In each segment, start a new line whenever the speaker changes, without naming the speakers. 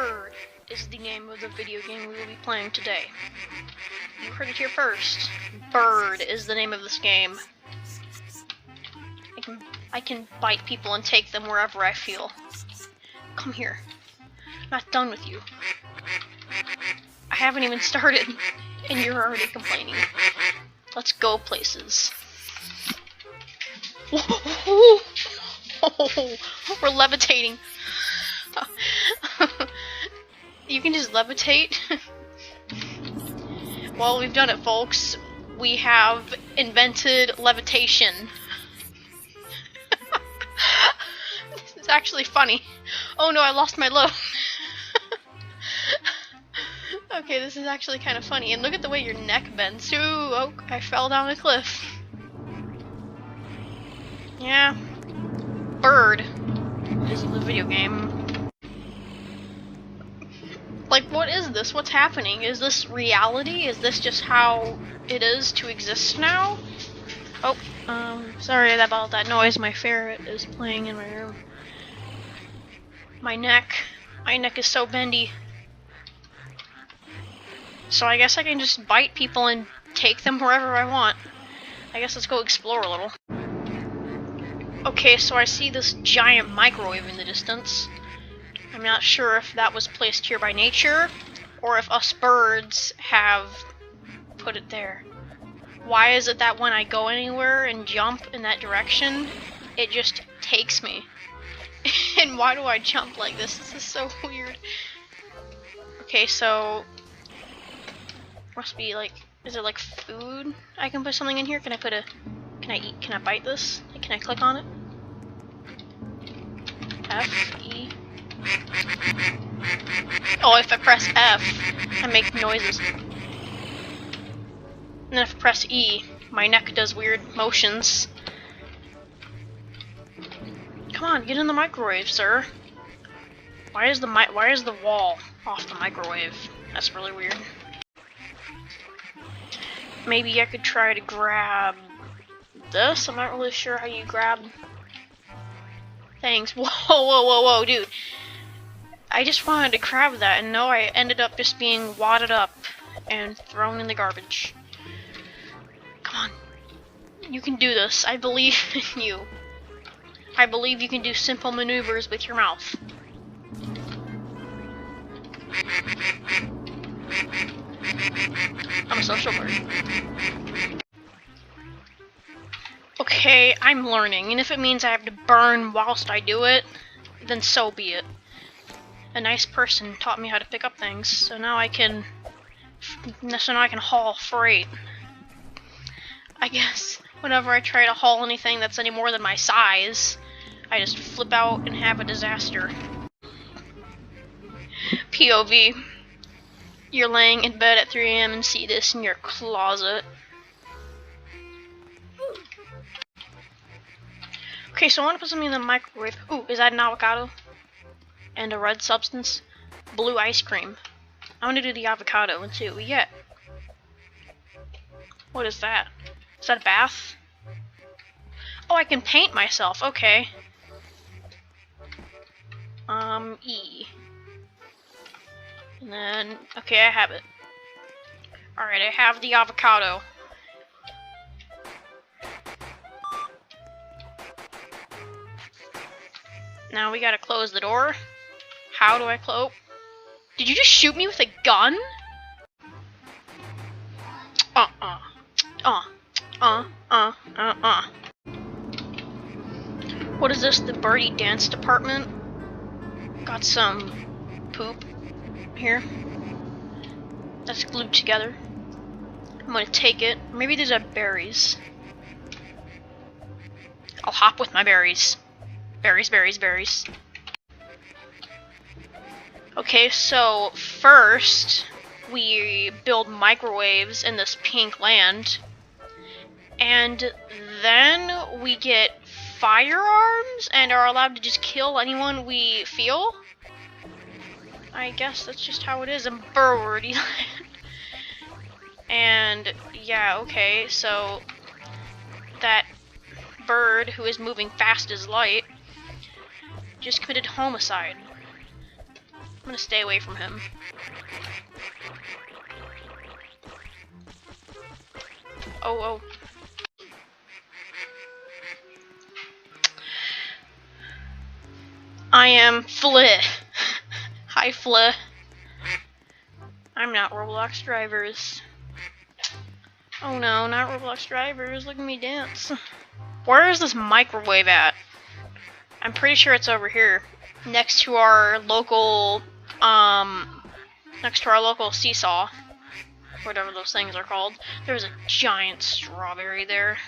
Bird is the name of the video game we will be playing today. You heard it here first. Bird is the name of this game. I can bite people and take them wherever I feel. Come here. I'm not done with you. I haven't even started, and you're already complaining. Let's go places. Whoa. Oh, we're levitating. You can just levitate. Well, we've done it, folks. We have invented levitation. This is actually funny. Oh no, I lost my load. Okay, this is actually kind of funny. And look at the way your neck bends. Ooh, oh, I fell down a cliff. Yeah. Bird is the video game. Like, what is this? What's happening? Is this reality? Is this just how it is to exist now? Oh, sorry about that noise. My ferret is playing in my room. My neck is so bendy. So I guess I can just bite people and take them wherever I want. I guess let's go explore a little. Okay, so I see this giant microwave in the distance. I'm not sure if that was placed here by nature, or if us birds have put it there. Why is it that when I go anywhere and jump in that direction, it just takes me? And why do I jump like this? This is so weird. Okay, so must be like, is it like food? I can put something in here? Can I bite this? Can I click on it? F, E. Oh, if I press F, I make noises. And then if I press E, my neck does weird motions. Come on, get in the microwave, sir. Why is the wall off the microwave? That's really weird. Maybe I could try to grab this. I'm not really sure how you grab things. Whoa, dude. I just wanted to grab that, and no, I ended up just being wadded up and thrown in the garbage. Come on. You can do this. I believe in you. I believe you can do simple maneuvers with your mouth. I'm a social bird. Okay, I'm learning, and if it means I have to burn whilst I do it, then so be it. A nice person taught me how to pick up things, so now I can haul freight. I guess whenever I try to haul anything that's any more than my size, I just flip out and have a disaster. POV. You're laying in bed at 3 AM and see this in your closet. Okay, so I want to put something in the microwave. Ooh, is that an avocado? And a red substance? Blue ice cream. I want to do the avocado and see what we get. What is that? Is that a bath? Oh, I can paint myself. Okay. E. And then, okay, I have it. Alright, I have the avocado. Now we gotta close the door. How do I close? Did you just shoot me with a gun? What is this? The birdie dance department? Got some poop here that's glued together. I'm gonna take it. Maybe these are berries. I'll hop with my berries. Berries. Okay, so first we build microwaves in this pink land, and then we get firearms and are allowed to just kill anyone we feel. I guess that's just how it is in Birdie Land. And yeah, okay, so that bird who is moving fast as light just committed homicide. I'm gonna stay away from him. Oh. I am Fleh. Hi, Fleh. I'm not Roblox drivers. Oh no, not Roblox drivers. Look at me dance. Where is this microwave at? I'm pretty sure it's over here. Next to our local, seesaw. Whatever those things are called. There's a giant strawberry there.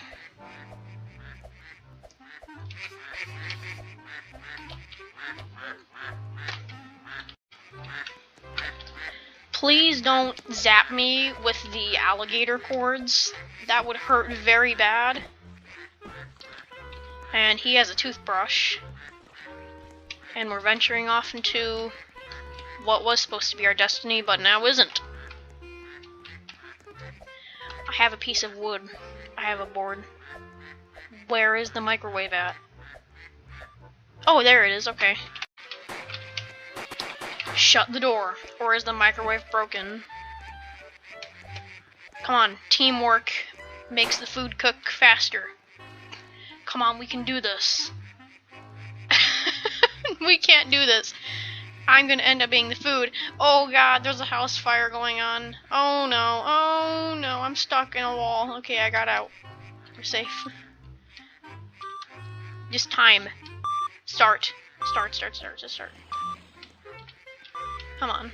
Please don't zap me with the alligator cords. That would hurt very bad. And he has a toothbrush. And we're venturing off into what was supposed to be our destiny, but now isn't. I have a piece of wood. I have a board. Where is the microwave at? Oh, there it is, okay. Shut the door, or is the microwave broken? Come on, teamwork makes the food cook faster. Come on, we can do this. We can't do this. I'm gonna end up being the food. Oh god, there's a house fire going on. Oh no, I'm stuck in a wall. Okay, I got out. We're safe. Just time. Start. Just start. Come on.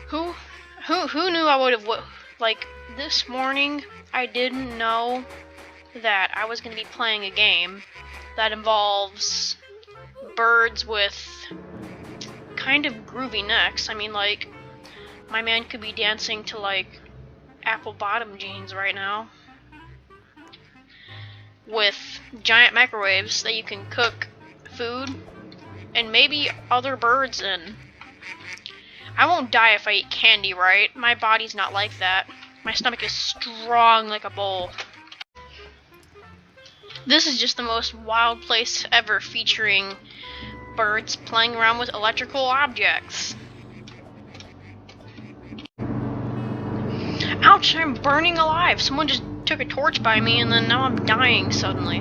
Who knew I would have, like, this morning, I didn't know that I was going to be playing a game that involves birds with kind of groovy necks. I mean, like, my man could be dancing to, like, apple bottom jeans right now. With giant microwaves that you can cook food and maybe other birds in. I won't die if I eat candy, right? My body's not like that. My stomach is strong like a bull. This is just the most wild place ever, featuring birds playing around with electrical objects. Ouch, I'm burning alive. Someone just took a torch by me and then now I'm dying suddenly.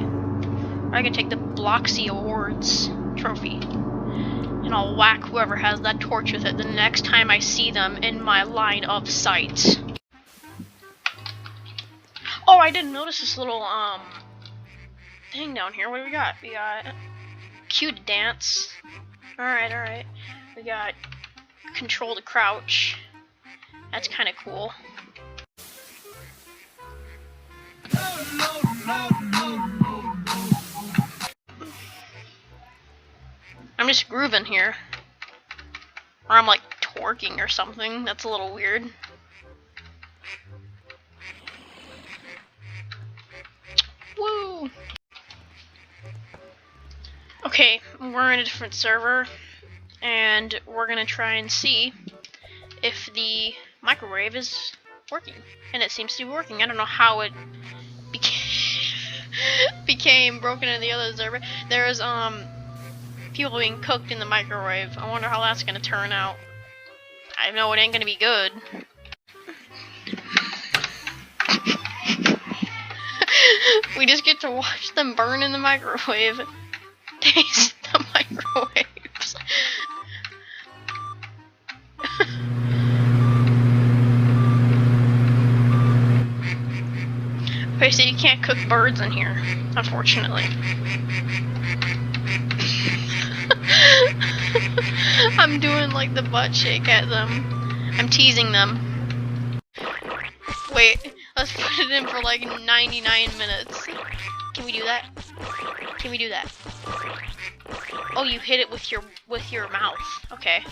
I can take the Bloxy Awards trophy. And I'll whack whoever has that torch with it the next time I see them in my line of sight. Oh, I didn't notice this little, thing down here. What do we got? We got Q to dance. Alright. We got control to crouch. That's kind of cool. I'm just grooving here. Or I'm like twerking or something. That's a little weird. Woo! Okay, we're in a different server, and we're gonna try and see if the microwave is working. And it seems to be working. I don't know how it became broken in the other server. There's people being cooked in the microwave. I wonder how that's gonna turn out. I know it ain't gonna be good. We just get to watch them burn in the microwave. Taste the microwaves. Okay, so you can't cook birds in here, unfortunately. I'm doing like the butt shake at them. I'm teasing them. Wait, let's put it in for like 99 minutes. Can we do that? Can we do that? Oh, you hit it with your mouth. Okay.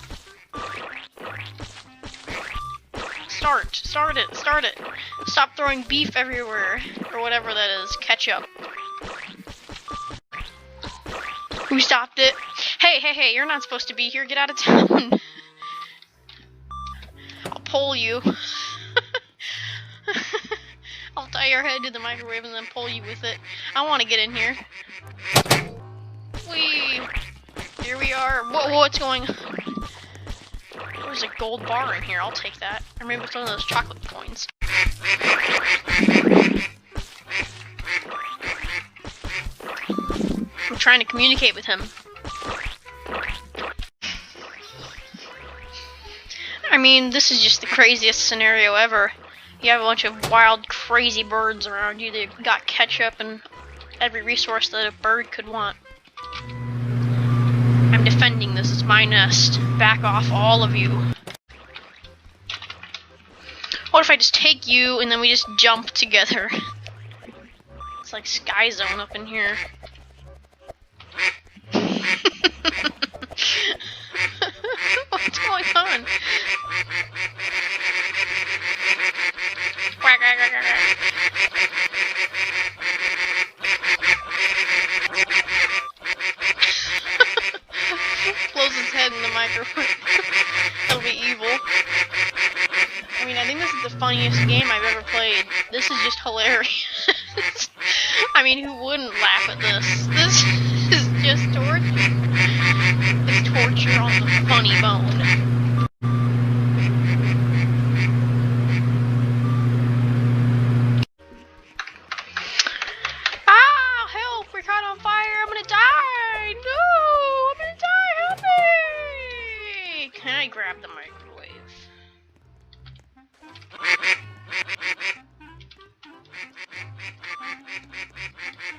Start it. Stop throwing beef everywhere, or whatever that is. Ketchup. Who stopped it? Hey, you're not supposed to be here. Get out of town. I'll pull you. I'll tie your head to the microwave and then pull you with it. I want to get in here. Whee! Here we are. Whoa, what's going on? There's a gold bar in here. I'll take that. Or maybe it's one of those chocolate coins. I'm trying to communicate with him. I mean, this is just the craziest scenario ever. You have a bunch of wild, crazy birds around you. They've got ketchup and every resource that a bird could want. I'm defending this. It's my nest. Back off, all of you. What if I just take you and then we just jump together? It's like Sky Zone up in here. What's going on? Blows his head in the microphone. That'll be evil. I mean, I think this is the funniest game I've ever played. This is just hilarious. I mean, who wouldn't laugh at this? This is just torture. It's torture on the funny bone. Ah! Help! We're caught on fire! I'm gonna die! No! I'm gonna die! Help me! Can I grab the microwave?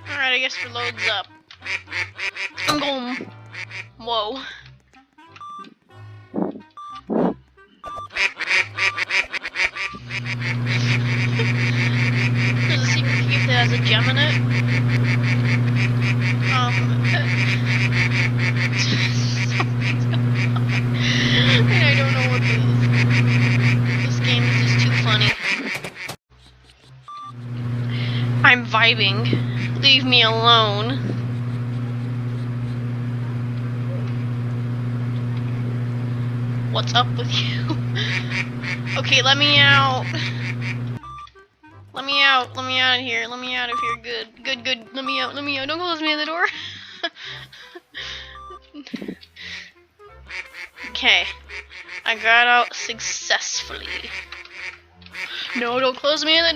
Alright, I guess reload's up. I'm going. Whoa. There's a secret key that has a gem in it. Something's going on. And I don't know what this is. This game is just too funny. I'm vibing. Leave me alone. What's up with you? Okay, let me out. Let me out. Let me out of here. Let me out of here. Good. Good, good. Let me out. Let me out. Don't close me in the door. Okay. I got out successfully. No, don't close me in the door.